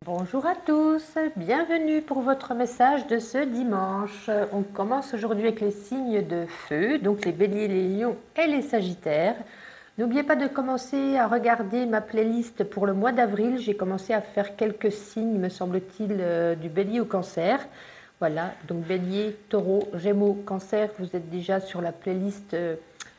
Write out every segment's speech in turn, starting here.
Bonjour à tous, bienvenue pour votre message de ce dimanche. On commence aujourd'hui avec les signes de feu, donc les béliers, les lions et les sagittaires. N'oubliez pas de commencer à regarder ma playlist pour le mois d'avril. J'ai commencé à faire quelques signes, me semble-t-il, du bélier au cancer. Voilà, donc bélier, taureau, gémeaux, cancer, vous êtes déjà sur la playlist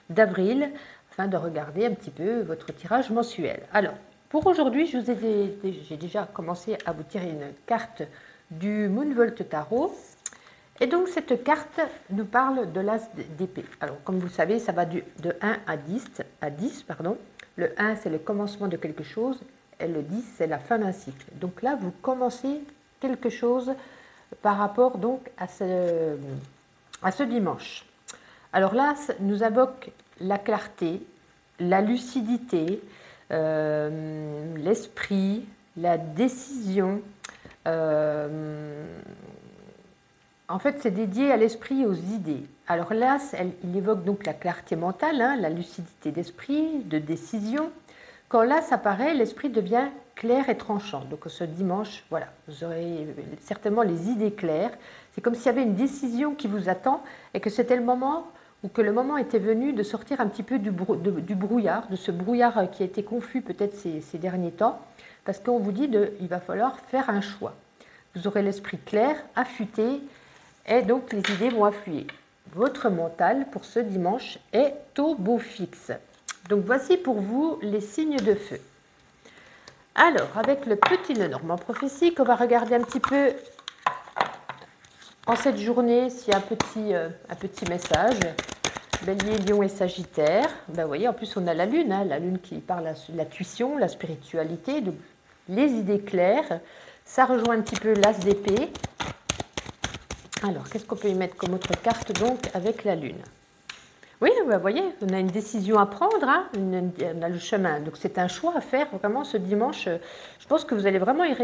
d'avril, afin de regarder un petit peu votre tirage mensuel. Alors, pour aujourd'hui, j'ai déjà commencé à vous tirer une carte du Moonvolt Tarot. Et donc, cette carte nous parle de l'as d'épée. Alors, comme vous le savez, ça va de 1 à 10 pardon. Le 1, c'est le commencement de quelque chose, et le 10, c'est la fin d'un cycle. Donc là, vous commencez quelque chose par rapport donc à ce dimanche. Alors là, nous invoque la clarté, la lucidité, l'esprit, la décision. En fait, c'est dédié à l'esprit et aux idées. Alors là, il évoque donc la clarté mentale, hein, la lucidité d'esprit, de décision. Quand l'as apparaît, l'esprit devient clair et tranchant. Donc ce dimanche, voilà, vous aurez certainement les idées claires. C'est comme s'il y avait une décision qui vous attend et que c'était le moment ou que le moment était venu de sortir un petit peu du brouillard, de ce brouillard qui a été confus peut-être ces derniers temps, parce qu'on vous dit il va falloir faire un choix. Vous aurez l'esprit clair, affûté, et donc les idées vont affluer. Votre mental pour ce dimanche est au beau fixe. Donc voici pour vous les signes de feu. Alors, avec le petit Lenormand prophétique, on va regarder un petit peu en cette journée s'il y a un petit message. Bélier, lion et sagittaire. Ben, vous voyez, en plus on a la lune qui parle de la tuition, la spiritualité, donc les idées claires. Ça rejoint un petit peu l'as d'épée. Alors, qu'est-ce qu'on peut y mettre comme autre carte donc avec la lune? Oui, vous voyez, on a une décision à prendre, hein, on a le chemin. Donc c'est un choix à faire vraiment ce dimanche. Je pense que vous allez vraiment y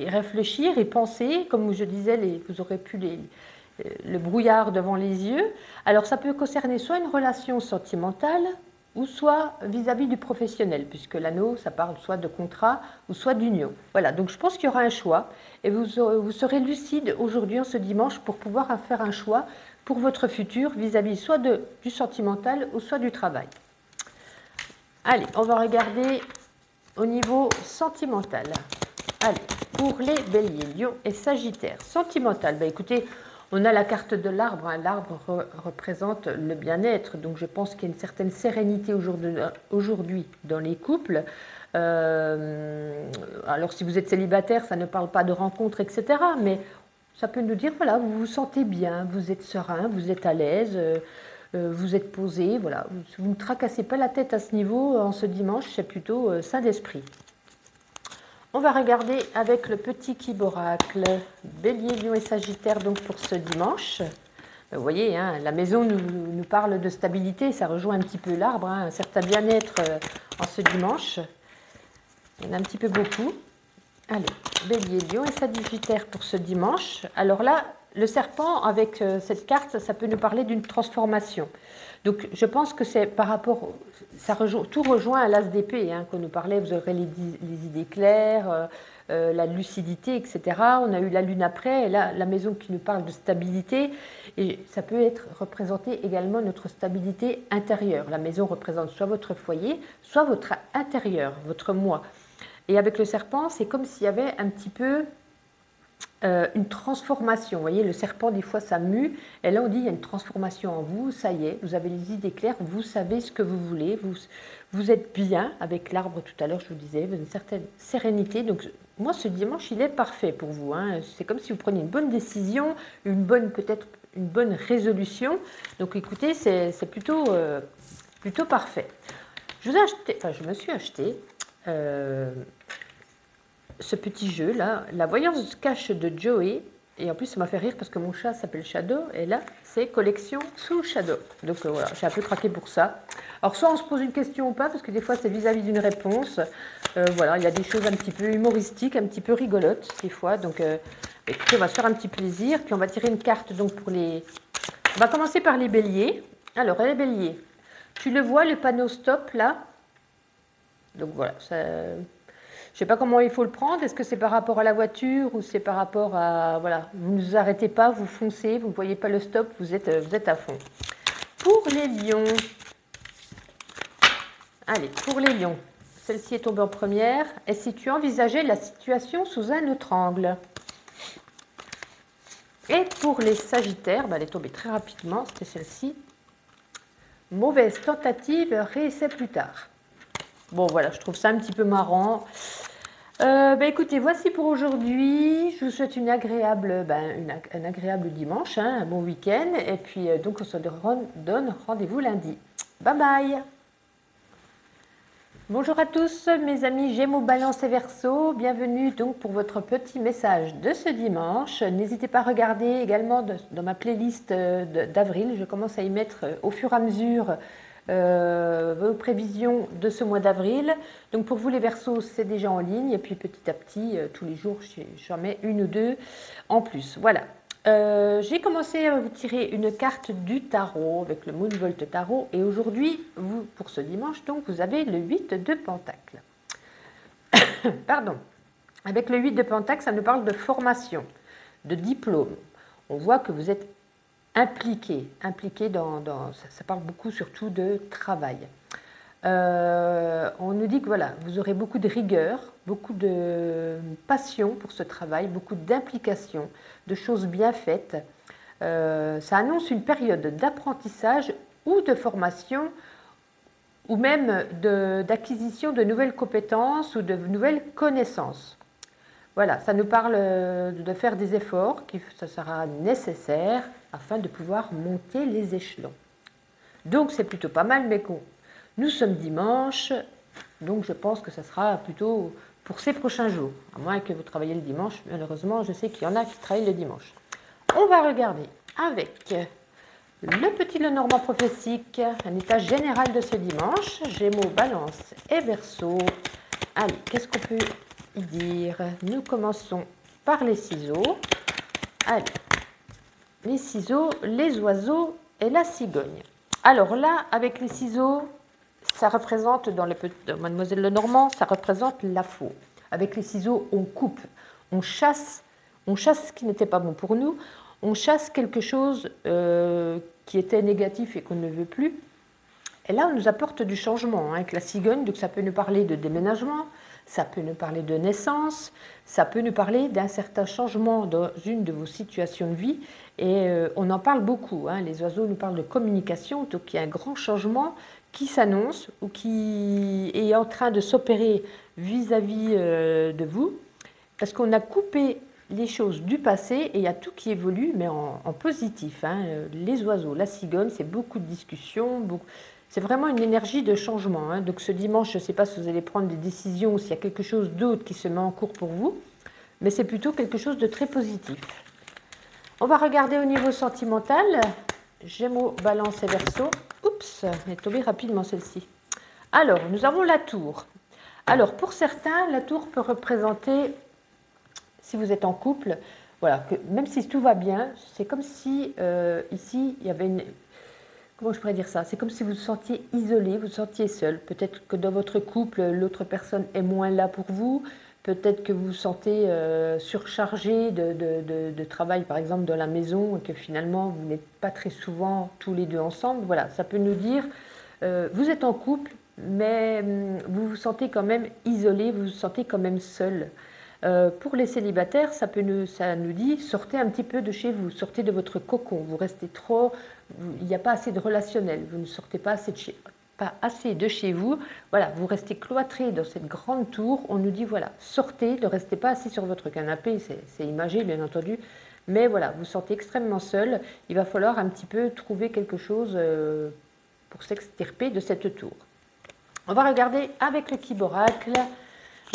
réfléchir, y penser. Comme je disais, vous aurez pu le brouillard devant les yeux. Alors ça peut concerner soit une relation sentimentale ou soit vis-à-vis du professionnel, puisque l'anneau, ça parle soit de contrat ou soit d'union. Voilà, donc je pense qu'il y aura un choix et vous serez lucide aujourd'hui, en ce dimanche, pour pouvoir faire un choix pour votre futur vis-à-vis soit du sentimental ou soit du travail. Allez, on va regarder au niveau sentimental. Allez, pour les béliers, lions et sagittaires. Sentimental, ben écoutez, on a la carte de l'arbre. Hein. L'arbre représente le bien-être, donc je pense qu'il y a une certaine sérénité aujourd'hui dans les couples. Alors si vous êtes célibataire, ça ne parle pas de rencontres, etc. Mais ça peut nous dire, voilà, vous vous sentez bien, vous êtes serein, vous êtes à l'aise, vous êtes posé, voilà. Vous ne tracassez pas la tête à ce niveau en ce dimanche, c'est plutôt sain d'esprit. On va regarder avec le petit Kib Oracle, Bélier, Lion et Sagittaire donc pour ce dimanche. Vous voyez, hein, la maison nous parle de stabilité, ça rejoint un petit peu l'arbre, hein, un certain bien-être en ce dimanche. Il y en a un petit peu beaucoup. Allez, Bélier, Lion et Sagittaire pour ce dimanche. Alors là, le serpent, avec cette carte, ça peut nous parler d'une transformation. Donc, je pense que c'est par rapport... tout rejoint à l'as d'épée, hein, qu'on nous parlait. Vous aurez les idées claires, la lucidité, etc. On a eu la lune après, et là, la maison qui nous parle de stabilité. Et ça peut être représenté également notre stabilité intérieure. La maison représente soit votre foyer, soit votre intérieur, votre moi. Et avec le serpent, c'est comme s'il y avait un petit peu une transformation. Vous voyez, le serpent, des fois, ça mue. Et là, on dit, il y a une transformation en vous. Ça y est, vous avez les idées claires. Vous savez ce que vous voulez. Vous êtes bien. Avec l'arbre, tout à l'heure, je vous disais, vous avez une certaine sérénité. Donc, moi, ce dimanche, il est parfait pour vous. Hein. C'est comme si vous preniez une bonne décision, peut-être une bonne résolution. Donc, écoutez, c'est plutôt parfait. Je me suis acheté ce petit jeu là, la voyance cache de Joey, et en plus ça m'a fait rire parce que mon chat s'appelle Shadow, et là c'est collection sous Shadow, donc voilà, j'ai un peu craqué pour ça. Alors soit on se pose une question ou pas, parce que des fois c'est vis-à-vis d'une réponse, voilà, il y a des choses un petit peu humoristiques, un petit peu rigolotes des fois, donc écoutez, on va se faire un petit plaisir, puis on va tirer une carte donc pour les... On va commencer par les béliers. Alors les béliers, tu le vois, le panneau stop là, donc voilà, Je ne sais pas comment il faut le prendre. Est-ce que c'est par rapport à la voiture ou c'est par rapport à... Voilà, vous ne vous arrêtez pas, vous foncez, vous ne voyez pas le stop, vous êtes à fond. Pour les lions, allez, pour les lions, celle-ci est tombée en première. Et si tu envisageais la situation sous un autre angle? Et pour les sagittaires, elle est tombée très rapidement, c'était celle-ci. Mauvaise tentative, réessaie plus tard. Bon, voilà, je trouve ça un petit peu marrant. Écoutez, voici pour aujourd'hui. Je vous souhaite un agréable dimanche, hein, un bon week-end. Et puis, donc, on se donne rendez-vous lundi. Bye bye. Bonjour à tous, mes amis Gémeaux, Balance et Verseau. Bienvenue donc pour votre petit message de ce dimanche. N'hésitez pas à regarder également dans ma playlist d'avril. Je commence à y mettre au fur et à mesure vos prévisions de ce mois d'avril. Donc pour vous les Verseaux, c'est déjà en ligne. Et puis petit à petit, tous les jours, j'en mets une ou deux en plus. Voilà. J'ai commencé à vous tirer une carte du tarot avec le Moonvolt Tarot. Et aujourd'hui, pour ce dimanche, donc, vous avez le 8 de Pentacle. Pardon. Avec le 8 de Pentacle, ça nous parle de formation, de diplôme. On voit que vous êtes impliqué dans ça parle beaucoup surtout de travail. On nous dit que voilà, vous aurez beaucoup de rigueur, beaucoup de passion pour ce travail, beaucoup d'implication, de choses bien faites. Ça annonce une période d'apprentissage ou de formation ou même d'acquisition de nouvelles compétences ou de nouvelles connaissances. Voilà, ça nous parle de faire des efforts, ça sera nécessaire afin de pouvoir monter les échelons. Donc c'est plutôt pas mal, mais nous sommes dimanche, donc je pense que ça sera plutôt pour ces prochains jours. À moins que vous travaillez le dimanche, malheureusement, je sais qu'il y en a qui travaillent le dimanche. On va regarder avec le petit Lenormand prophétique, un état général de ce dimanche, Gémeaux, Balance et Verseau. Allez, qu'est-ce qu'on peut y dire? Nous commençons par les ciseaux. Allez, les ciseaux, les oiseaux et la cigogne. Alors là, avec les ciseaux, ça représente, dans Mademoiselle Lenormand, ça représente la faux. Avec les ciseaux, on coupe, on chasse ce qui n'était pas bon pour nous, on chasse quelque chose qui était négatif et qu'on ne veut plus. Et là, on nous apporte du changement. Avec la cigogne, donc ça peut nous parler de déménagement, ça peut nous parler de naissance, ça peut nous parler d'un certain changement dans une de vos situations de vie. Et on en parle beaucoup. Les oiseaux nous parlent de communication, donc il y a un grand changement qui s'annonce ou qui est en train de s'opérer vis-à-vis de vous, parce qu'on a coupé les choses du passé et il y a tout qui évolue, mais en positif. Les oiseaux, la cigogne, c'est beaucoup de discussions, c'est vraiment une énergie de changement. Donc ce dimanche, je ne sais pas si vous allez prendre des décisions ou s'il y a quelque chose d'autre qui se met en cours pour vous, mais c'est plutôt quelque chose de très positif. On va regarder au niveau sentimental, Gémeaux, Balance et Verseau. Oups, elle est tombée rapidement celle-ci. Alors, nous avons la tour. Alors, pour certains, la tour peut représenter, si vous êtes en couple, voilà, que même si tout va bien, c'est comme si ici, il y avait une... Comment je pourrais dire ça? C'est comme si vous vous sentiez isolé, vous vous sentiez seul. Peut-être que dans votre couple, l'autre personne est moins là pour vous. Peut-être que vous vous sentez surchargé de travail, par exemple, dans la maison, et que finalement, vous n'êtes pas très souvent tous les deux ensemble. Voilà, ça peut nous dire, vous êtes en couple, mais vous vous sentez quand même isolé, vous vous sentez quand même seul. Pour les célibataires, ça nous dit, sortez un petit peu de chez vous, sortez de votre cocon, vous restez trop, il n'y a pas assez de relationnel, vous ne sortez pas assez de chez vous, voilà, vous restez cloîtré dans cette grande tour, on nous dit, voilà, sortez, ne restez pas assis sur votre canapé, c'est imagé bien entendu, mais voilà, vous vous sentez extrêmement seul, il va falloir un petit peu trouver quelque chose pour s'extirper de cette tour. On va regarder avec le Kiboracle,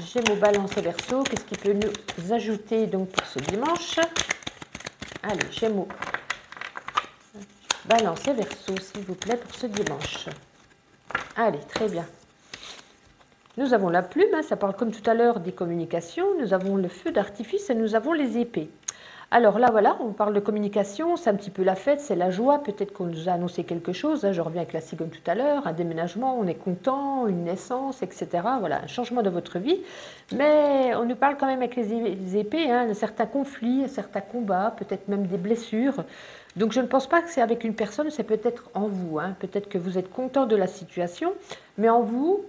Gémeaux, Balance et Verseau, qu'est-ce qui peut nous ajouter donc pour ce dimanche? Allez, Gémeaux, Balance et Verseau, s'il vous plaît, pour ce dimanche. Allez, très bien. Nous avons la plume, ça parle comme tout à l'heure des communications, nous avons le feu d'artifice et nous avons les épées. Alors là, voilà, on parle de communication, c'est un petit peu la fête, c'est la joie, peut-être qu'on nous a annoncé quelque chose, hein, je reviens avec la cigogne tout à l'heure, un déménagement, on est content, une naissance, etc. Voilà, un changement de votre vie, mais on nous parle quand même avec les épées, hein, de certains conflits, certains combats, peut-être même des blessures. Donc je ne pense pas que c'est avec une personne, c'est peut-être en vous, hein, peut-être que vous êtes content de la situation, mais en vous,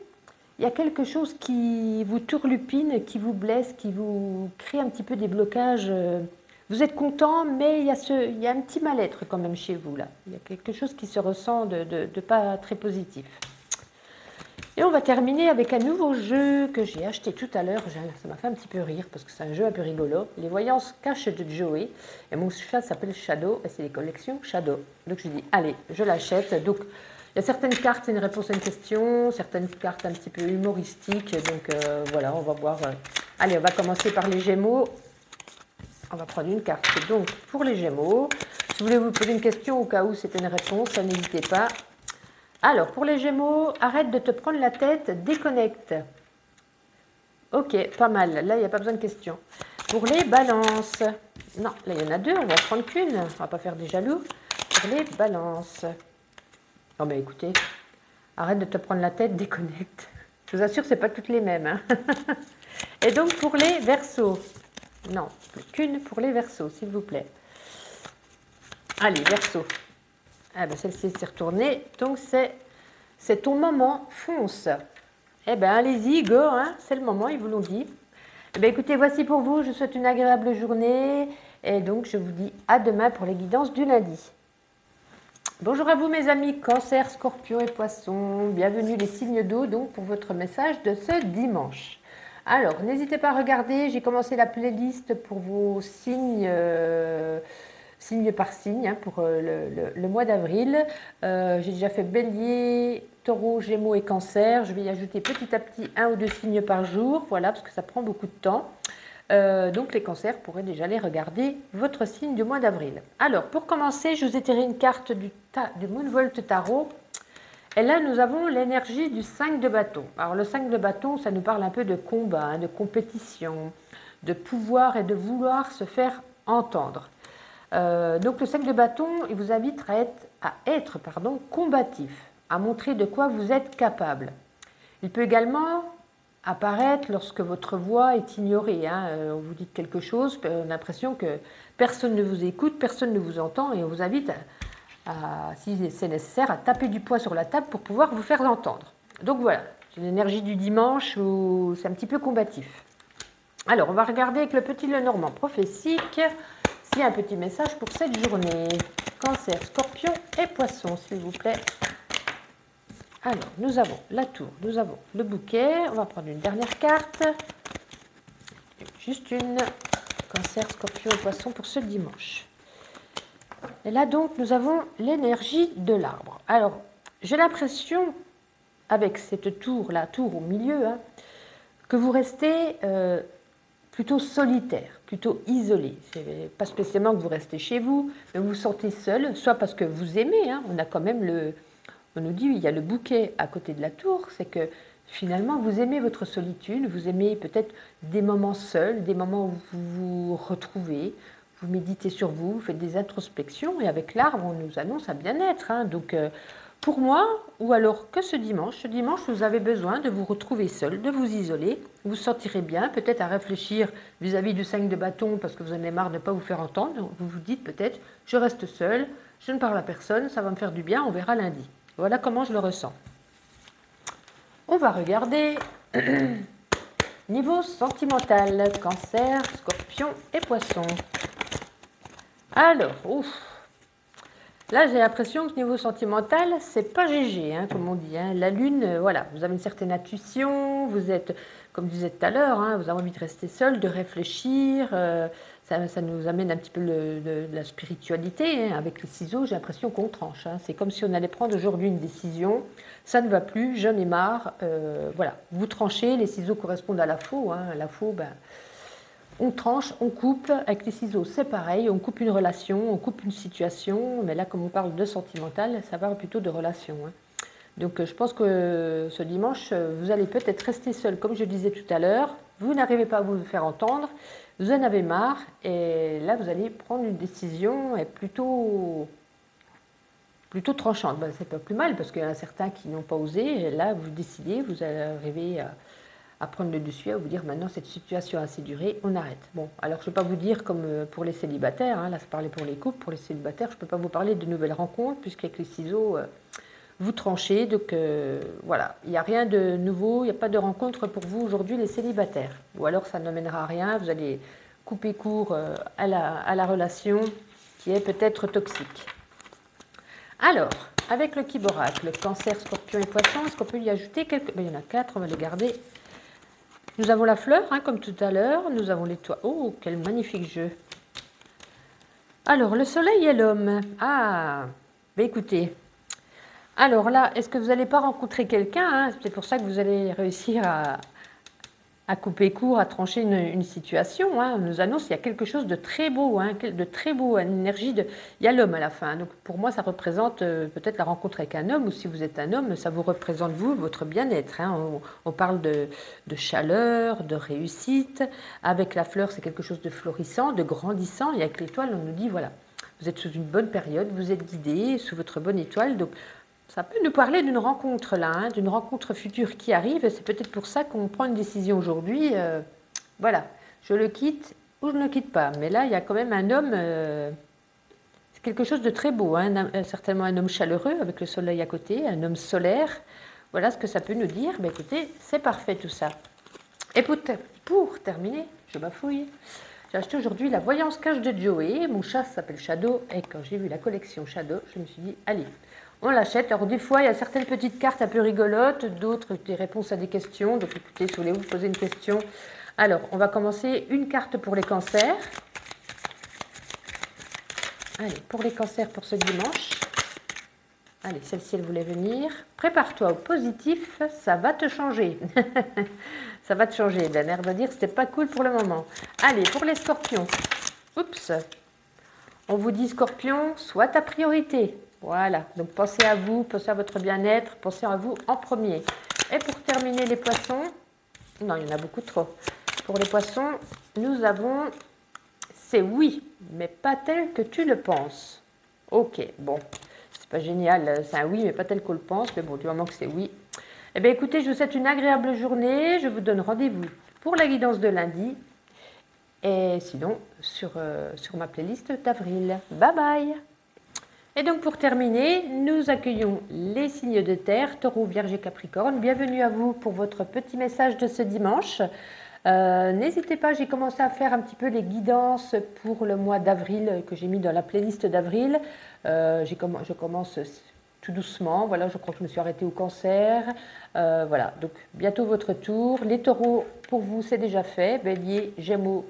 il y a quelque chose qui vous turlupine, qui vous blesse, qui vous crée un petit peu des blocages. Vous êtes content, mais il y a un petit mal-être quand même chez vous là. Il y a quelque chose qui se ressent de pas très positif. Et on va terminer avec un nouveau jeu que j'ai acheté tout à l'heure. Ça m'a fait un petit peu rire parce que c'est un jeu un peu rigolo. Les voyances cachent de Joey. Et mon chat s'appelle Shadow et c'est les collections Shadow. Donc je dis, allez, je l'achète. Donc il y a certaines cartes, c'est une réponse à une question, certaines cartes un petit peu humoristiques. Donc voilà, on va voir. Allez, on va commencer par les Gémeaux. On va prendre une carte. Donc, pour les Gémeaux, si vous voulez vous poser une question au cas où c'était une réponse, n'hésitez pas. Alors, pour les Gémeaux, arrête de te prendre la tête, déconnecte. Ok, pas mal. Là, il n'y a pas besoin de questions. Pour les Balances, non, là, il y en a deux, on va en prendre qu'une. On ne va pas faire des jaloux. Pour les Balances. Non, mais écoutez, arrête de te prendre la tête, déconnecte. Je vous assure, ce n'est pas toutes les mêmes. Hein. Et donc, pour les Verseaux. Non, qu'une pour les Verseaux, s'il vous plaît. Allez, Verseau. Ah ben celle-ci s'est retournée. Donc c'est ton moment, fonce. Eh bien, allez-y, go, hein, c'est le moment, ils vous l'ont dit. Eh bien, écoutez, voici pour vous. Je vous souhaite une agréable journée. Et donc, je vous dis à demain pour les guidances du lundi. Bonjour à vous, mes amis, Cancer, Scorpion et Poisson. Bienvenue les signes d'eau, donc, pour votre message de ce dimanche. Alors, n'hésitez pas à regarder, j'ai commencé la playlist pour vos signes, signe par signe, hein, pour le mois d'avril. J'ai déjà fait Bélier, Taureau, Gémeaux et Cancer. Je vais y ajouter petit à petit un ou deux signes par jour, voilà, parce que ça prend beaucoup de temps. Donc les cancers pourraient déjà aller regarder votre signe du mois d'avril. Alors, pour commencer, je vous ai tiré une carte du Moonvolt Tarot. Et là, nous avons l'énergie du 5 de bâton. Alors, le 5 de bâton, ça nous parle un peu de combat, hein, de compétition, de pouvoir et de vouloir se faire entendre. Donc, le 5 de bâton, il vous invite à être combatif, à montrer de quoi vous êtes capable. Il peut également apparaître lorsque votre voix est ignorée. Hein. On vous dit quelque chose, on a l'impression que personne ne vous écoute, personne ne vous entend, et on vous invite si c'est nécessaire, à taper du poing sur la table pour pouvoir vous faire entendre. Donc voilà, c'est l'énergie du dimanche où c'est un petit peu combatif. Alors, on va regarder avec le petit Lenormand prophétique s'il y a un petit message pour cette journée. Cancer, Scorpion et Poisson, s'il vous plaît. Alors, nous avons la tour, nous avons le bouquet. On va prendre une dernière carte. Juste une. Cancer, Scorpion et Poisson pour ce dimanche. Et là, donc, nous avons l'énergie de l'arbre. Alors, j'ai l'impression, avec cette tour, la tour au milieu, hein, que vous restez plutôt solitaire, plutôt isolé. C'est pas spécialement que vous restez chez vous, mais vous vous sentez seul, soit parce que vous aimez, hein, on a quand même on nous dit, il y a le bouquet à côté de la tour, c'est que finalement, vous aimez votre solitude, vous aimez peut-être des moments seuls, des moments où vous vous retrouvez, vous méditez sur vous, vous faites des introspections, et avec l'arbre, on nous annonce un bien-être. Hein. Donc, pour moi, ou alors que ce dimanche, vous avez besoin de vous retrouver seul, de vous isoler, vous sentirez bien, peut-être à réfléchir vis-à-vis du 5 de bâton, parce que vous en avez marre de ne pas vous faire entendre, vous vous dites peut-être, je reste seul, je ne parle à personne, ça va me faire du bien, on verra lundi. Voilà comment je le ressens. On va regarder niveau sentimental, Cancer, Scorpion et Poisson. Alors, ouf. Là, j'ai l'impression que niveau sentimental, c'est pas GG, hein, comme on dit. Hein. La Lune, voilà, vous avez une certaine intuition, vous êtes, comme je disais tout à l'heure, hein, vous avez envie de rester seul, de réfléchir. Ça nous amène un petit peu de la spiritualité. Hein. Avec les ciseaux, j'ai l'impression qu'on tranche. Hein. C'est comme si on allait prendre aujourd'hui une décision. Ça ne va plus, j'en ai marre. Voilà, vous tranchez, les ciseaux correspondent à la faux. Hein. La faux, ben, on tranche, on coupe. Avec les ciseaux, c'est pareil. On coupe une relation, on coupe une situation. Mais là, comme on parle de sentimental, ça parle plutôt de relation. Hein. Donc, je pense que ce dimanche, vous allez peut-être rester seul, comme je disais tout à l'heure. Vous n'arrivez pas à vous faire entendre. Vous en avez marre et là, vous allez prendre une décision et plutôt tranchante. Ben, c'est pas plus mal parce qu'il y en a certains qui n'ont pas osé. Et là, vous décidez, vous arrivez à prendre le dessus, à vous dire maintenant cette situation a assez duré, on arrête. Bon, alors je ne vais pas vous dire comme pour les célibataires, hein, là ça parlait pour les couples, pour les célibataires, je ne peux pas vous parler de nouvelles rencontres puisqu'avec les ciseaux, vous tranchez. Donc voilà, il n'y a rien de nouveau, il n'y a pas de rencontre pour vous aujourd'hui les célibataires. Ou alors ça ne mènera à rien, vous allez couper court à la relation qui est peut-être toxique. Alors, avec le Kiboracle, le Cancer, Scorpion et Poisson, est-ce qu'on peut y ajouter quelques... Ben, il y en a 4, on va les garder. Nous avons la fleur, hein, comme tout à l'heure. Nous avons l'étoile. Oh, quel magnifique jeu. Alors, le soleil et l'homme. Ah, ben écoutez. Alors là, est-ce que vous n'allez pas rencontrer quelqu'un, hein? C'est pour ça que vous allez réussir à couper court, à trancher une situation. Hein. On nous annonce qu'il y a quelque chose de très beau, hein, une énergie de... Il y a l'homme à la fin. Donc pour moi, ça représente peut-être la rencontre avec un homme, ou si vous êtes un homme, ça vous représente vous, votre bien-être. Hein. On parle de chaleur, de réussite. Avec la fleur, c'est quelque chose de florissant, de grandissant. Et avec l'étoile, on nous dit, voilà, vous êtes sous une bonne période, vous êtes guidé sous votre bonne étoile. Donc ça peut nous parler d'une rencontre là, hein, d'une rencontre future qui arrive. C'est peut-être pour ça qu'on prend une décision aujourd'hui. Voilà, je le quitte ou je ne le quitte pas. Mais là, il y a quand même un homme, c'est quelque chose de très beau. Hein, certainement un homme chaleureux avec le soleil à côté, un homme solaire. Voilà ce que ça peut nous dire. Ben, écoutez, c'est parfait tout ça. Et pour terminer, je bafouille. J'ai acheté aujourd'hui la voyance cache de Joey. Mon chat s'appelle Shadow. Et quand j'ai vu la collection Shadow, je me suis dit, allez, on l'achète. Alors des fois, il y a certaines petites cartes un peu rigolotes, d'autres des réponses à des questions. Donc écoutez, si vous voulez vous poser une question. Alors, on va commencer une carte pour les cancers. Allez, pour les cancers pour ce dimanche. Allez, celle-ci, elle voulait venir. Prépare-toi au positif, ça va te changer. Ça va te changer. La mère va dire que c'était pas cool pour le moment. Allez, pour les scorpions. Oups. On vous dit scorpion, sois ta priorité. Voilà, donc pensez à vous, pensez à votre bien-être, pensez à vous en premier. Et pour terminer les poissons, non, il y en a beaucoup trop. Pour les poissons, nous avons, c'est oui, mais pas tel que tu le penses. Ok, bon, c'est pas génial, c'est un oui, mais pas tel qu'on le pense, mais bon, du moment que c'est oui. Eh bien écoutez, je vous souhaite une agréable journée, je vous donne rendez-vous pour la guidance de lundi, et sinon, sur ma playlist d'avril. Bye bye! Et donc pour terminer, nous accueillons les signes de terre, Taureau, Vierge et Capricorne. Bienvenue à vous pour votre petit message de ce dimanche. N'hésitez pas, j'ai commencé à faire un petit peu les guidances pour le mois d'avril que j'ai mis dans la playlist d'avril. Je commence tout doucement, voilà, je crois que je me suis arrêtée au cancer. Voilà, donc bientôt votre tour. Les taureaux, pour vous, c'est déjà fait. Bélier, Gémeaux,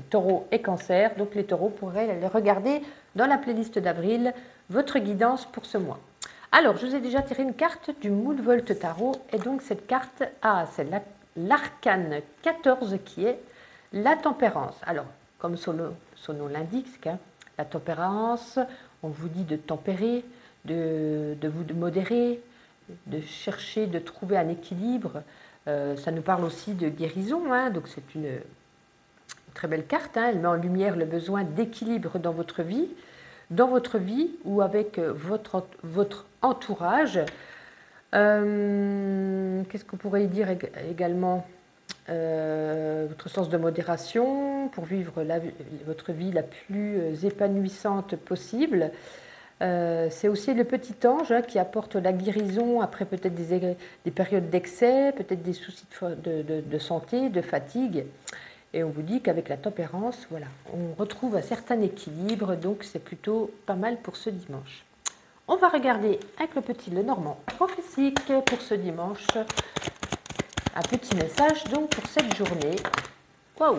Taureau et Cancer. Donc les taureaux pourraient aller regarder dans la playlist d'avril votre guidance pour ce mois. Alors, je vous ai déjà tiré une carte du Moonvolt Tarot. Et donc cette carte, c'est l'arcane 14 qui est la tempérance. Alors, comme son nom l'indique, hein, la tempérance, on vous dit de tempérer, de vous modérer, de chercher, de trouver un équilibre. Ça nous parle aussi de guérison, hein, donc c'est une très belle carte, hein, elle met en lumière le besoin d'équilibre dans votre vie ou avec votre entourage. Qu'est-ce qu'on pourrait y dire également? Votre sens de modération pour vivre votre vie la plus épanouissante possible. C'est aussi le petit ange, hein, qui apporte la guérison après peut-être des périodes d'excès, peut-être des soucis de santé, de fatigue. Et on vous dit qu'avec la tempérance, voilà, on retrouve un certain équilibre, donc c'est plutôt pas mal pour ce dimanche. On va regarder avec le petit Lenormand prophétique pour ce dimanche. Un petit message donc pour cette journée. Waouh!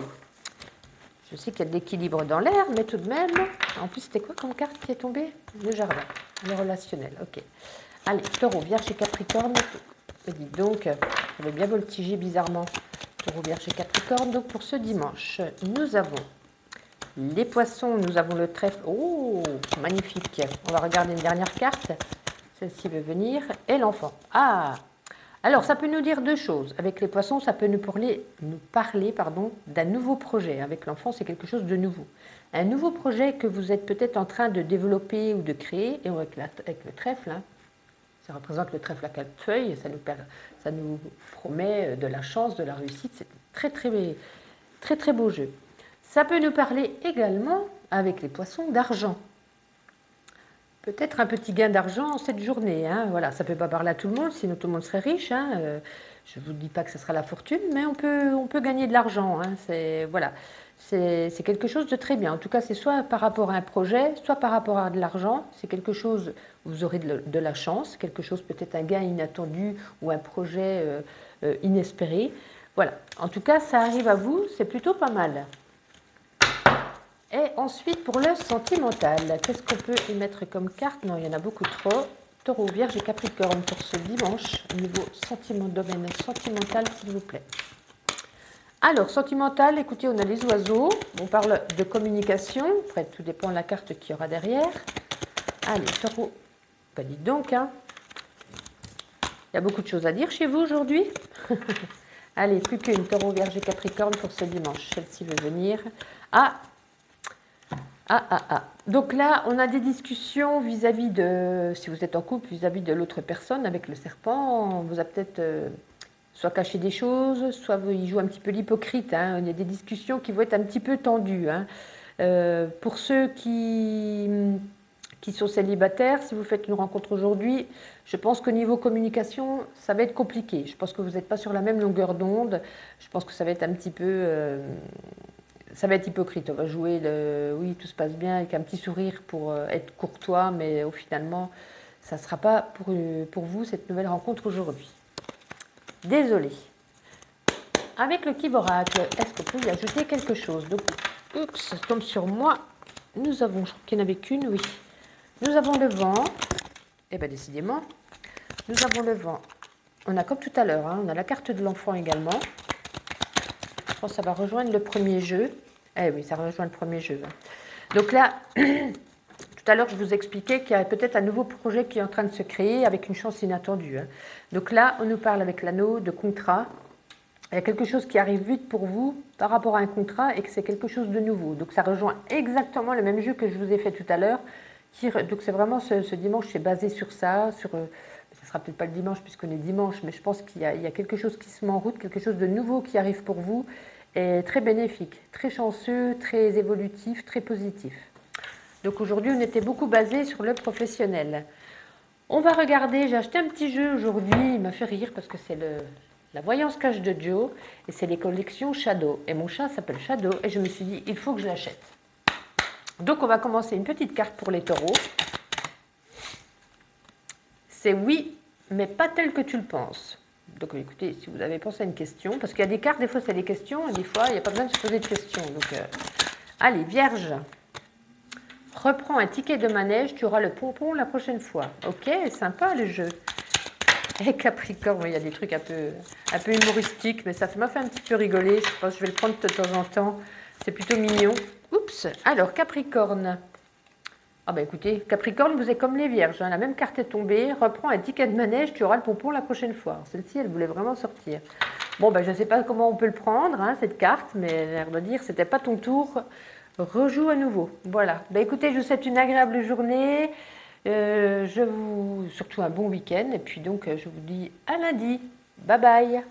Je sais qu'il y a de l'équilibre dans l'air, mais tout de même. En plus, c'était quoi comme carte qui est tombée? Le jardin, le relationnel. Ok. Allez, Taureau, Vierge et Capricorne. Me dites donc, ça va bien voltiger bizarrement. Taureau, Vierge et Capricorne. Donc pour ce dimanche, nous avons les poissons, nous avons le trèfle. Oh, magnifique. On va regarder une dernière carte. Celle-ci veut venir. Et l'enfant. Ah! Alors, ça peut nous dire deux choses. Avec les poissons, ça peut nous parler d'un nouveau projet. Avec l'enfant, c'est quelque chose de nouveau. Un nouveau projet que vous êtes peut-être en train de développer ou de créer, et avec le trèfle, hein, ça représente le trèfle à 4 feuilles, ça nous promet de la chance, de la réussite. C'est un très beau jeu. Ça peut nous parler également, avec les poissons, d'argent. Peut-être un petit gain d'argent cette journée. Hein. Voilà, ça ne peut pas parler à tout le monde, sinon tout le monde serait riche. Hein. Je ne vous dis pas que ce sera la fortune, mais on peut gagner de l'argent. Hein. C'est quelque chose de très bien. En tout cas, c'est soit par rapport à un projet, soit par rapport à de l'argent. C'est quelque chose, vous aurez de la chance, quelque chose peut-être un gain inattendu ou un projet inespéré. Voilà, en tout cas, ça arrive à vous, c'est plutôt pas mal. Et ensuite, pour le sentimental, qu'est-ce qu'on peut y mettre comme carte? Non, il y en a beaucoup trop. Taureau, Vierge et Capricorne pour ce dimanche, au niveau domaine sentimental, s'il vous plaît. Alors, sentimental, écoutez, on a les oiseaux. On parle de communication. Après, tout dépend de la carte qu'il y aura derrière. Allez, Taureau. Ben, dites donc, hein. Il y a beaucoup de choses à dire chez vous aujourd'hui. Allez, plus qu'une. Taureau, Vierge et Capricorne pour ce dimanche. Celle-ci veut venir. Donc là, on a des discussions vis-à-vis de, si vous êtes en couple, vis-à-vis de l'autre personne avec le serpent. On vous a peut-être soit caché des choses, soit il joue un petit peu l'hypocrite. Hein. Il y a des discussions qui vont être un petit peu tendues. Hein. Pour ceux qui sont célibataires, si vous faites une rencontre aujourd'hui, je pense qu'au niveau communication, ça va être compliqué. Je pense que vous n'êtes pas sur la même longueur d'onde. Je pense que ça va être un petit peu... ça va être hypocrite. On va jouer le oui, tout se passe bien avec un petit sourire pour être courtois, mais finalement, ça ne sera pas pour vous cette nouvelle rencontre aujourd'hui. Désolée. Avec le Kiv Oracle, est-ce qu'on peut y ajouter quelque chose? Donc, oups, ça tombe sur moi. Nous avons, je crois qu'il n'y en avait qu'une, oui. Nous avons le vent. Eh bien, décidément, nous avons le vent. On a comme tout à l'heure, hein, on a la carte de l'enfant également. Je pense que ça va rejoindre le premier jeu. Eh oui, ça rejoint le premier jeu. Donc là, tout à l'heure, je vous expliquais qu'il y a peut-être un nouveau projet qui est en train de se créer avec une chance inattendue. Hein. Donc là, on nous parle avec l'anneau de contrat. Il y a quelque chose qui arrive vite pour vous par rapport à un contrat et que c'est quelque chose de nouveau. Donc ça rejoint exactement le même jeu que je vous ai fait tout à l'heure. Donc c'est vraiment ce dimanche, c'est basé sur ça. Ça ne sera peut-être pas le dimanche puisqu'on est dimanche, mais je pense qu'il y a quelque chose qui se met en route, quelque chose de nouveau qui arrive pour vous. Et très bénéfique, très chanceux, très évolutif, très positif. Donc aujourd'hui, on était beaucoup basé sur le professionnel. On va regarder, j'ai acheté un petit jeu aujourd'hui, il m'a fait rire parce que c'est la voyance cache de Joe et c'est les collections Shadow. Et mon chat s'appelle Shadow et je me suis dit, il faut que je l'achète. Donc on va commencer une petite carte pour les taureaux. C'est oui, mais pas tel que tu le penses. Donc écoutez, si vous avez pensé à une question, parce qu'il y a des cartes, des fois c'est des questions, et des fois il n'y a pas besoin de se poser de questions. Donc, allez, Vierge, reprends un ticket de manège, tu auras le pompon la prochaine fois. Ok, sympa le jeu. Et Capricorne, il y a des trucs un peu humoristiques, mais ça m'a fait un petit peu rigoler. Je pense que je vais le prendre de temps en temps. C'est plutôt mignon. Oups, alors Capricorne. Ah bah écoutez, Capricorne, vous êtes comme les Vierges, hein, la même carte est tombée, reprends un ticket de manège, tu auras le pompon la prochaine fois. Celle-ci, elle voulait vraiment sortir. Bon, bah je ne sais pas comment on peut le prendre, hein, cette carte, mais elle a l'air de dire, c'était pas ton tour, rejoue à nouveau. Voilà, bah écoutez, je vous souhaite une agréable journée, surtout un bon week-end, et puis donc je vous dis à lundi. Bye bye.